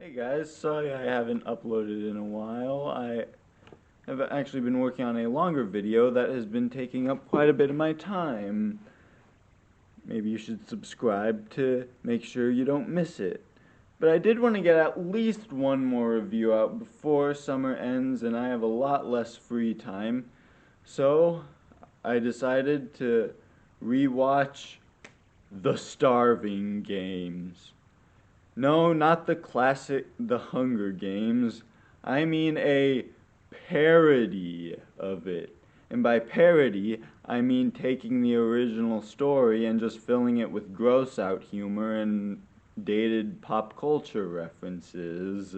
Hey guys, sorry I haven't uploaded in a while. I have actually been working on a longer video that has been taking up quite a bit of my time. Maybe you should subscribe to make sure you don't miss it. But I did want to get at least one more review out before summer ends and I have a lot less free time. So I decided to rewatch The Starving Games. No, not the classic The Hunger Games. I mean a parody of it. And by parody, I mean taking the original story and just filling it with gross out humor and dated pop culture references.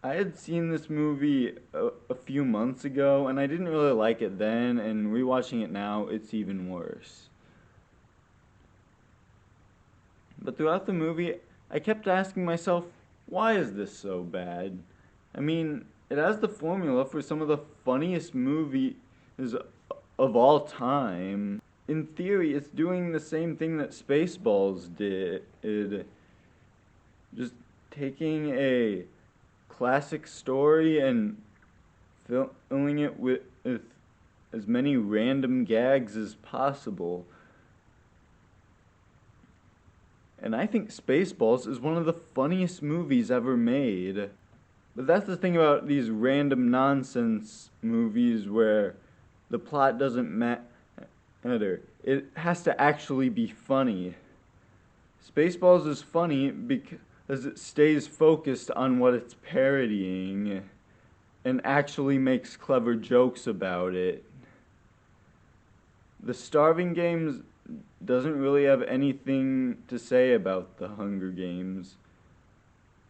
I had seen this movie a few months ago and I didn't really like it then, and rewatching it now, it's even worse. But throughout the movie, I kept asking myself, why is this so bad? I mean, it has the formula for some of the funniest movies of all time. In theory, it's doing the same thing that Spaceballs did. Just taking a classic story and filling it with as many random gags as possible. And I think Spaceballs is one of the funniest movies ever made. But that's the thing about these random nonsense movies where the plot doesn't matter. It has to actually be funny. Spaceballs is funny because it stays focused on what it's parodying and actually makes clever jokes about it. The Starving Games doesn't really have anything to say about the Hunger Games.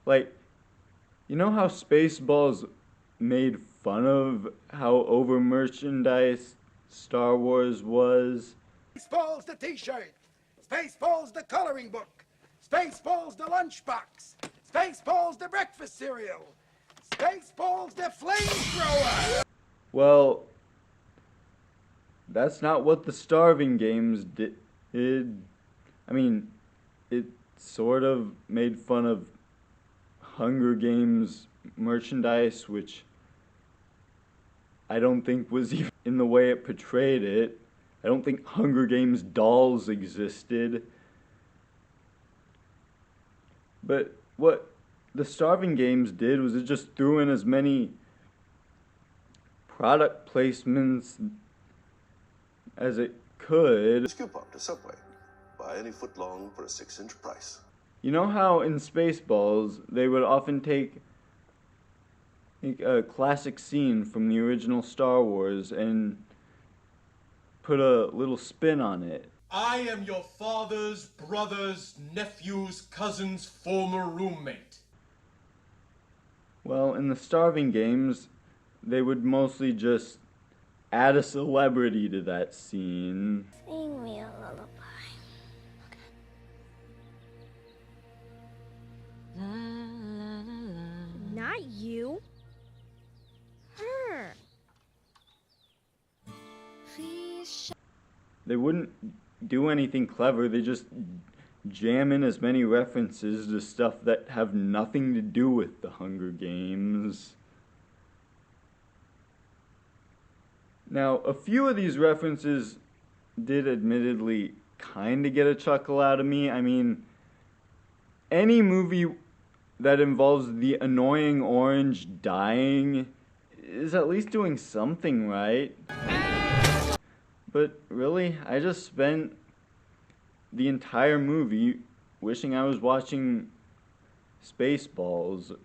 Like, you know how Spaceballs made fun of how over-merchandised Star Wars was? Spaceballs the t-shirt, Spaceballs the coloring book, Spaceballs the lunchbox, Spaceballs the breakfast cereal, Spaceballs the flamethrower! Well, that's not what the Starving Games did. I mean, it sort of made fun of Hunger Games merchandise, which I don't think was even in the way it portrayed it. I don't think Hunger Games dolls existed. But what the Starving Games did was it just threw in as many product placements as it could. Coupon to Subway. Buy any foot long for a 6-inch price. You know how in Spaceballs they would often take a classic scene from the original Star Wars and put a little spin on it. I am your father's brother's nephew's cousin's former roommate. Well, in the Starving Games, they would mostly just add a celebrity to that scene. Sing me a lullaby. Okay. Not you. Her. They wouldn't do anything clever, they just jam in as many references to stuff that have nothing to do with the Hunger Games. Now, a few of these references did admittedly kind of get a chuckle out of me. I mean, any movie that involves the annoying orange dying is at least doing something right. But really, I just spent the entire movie wishing I was watching Spaceballs.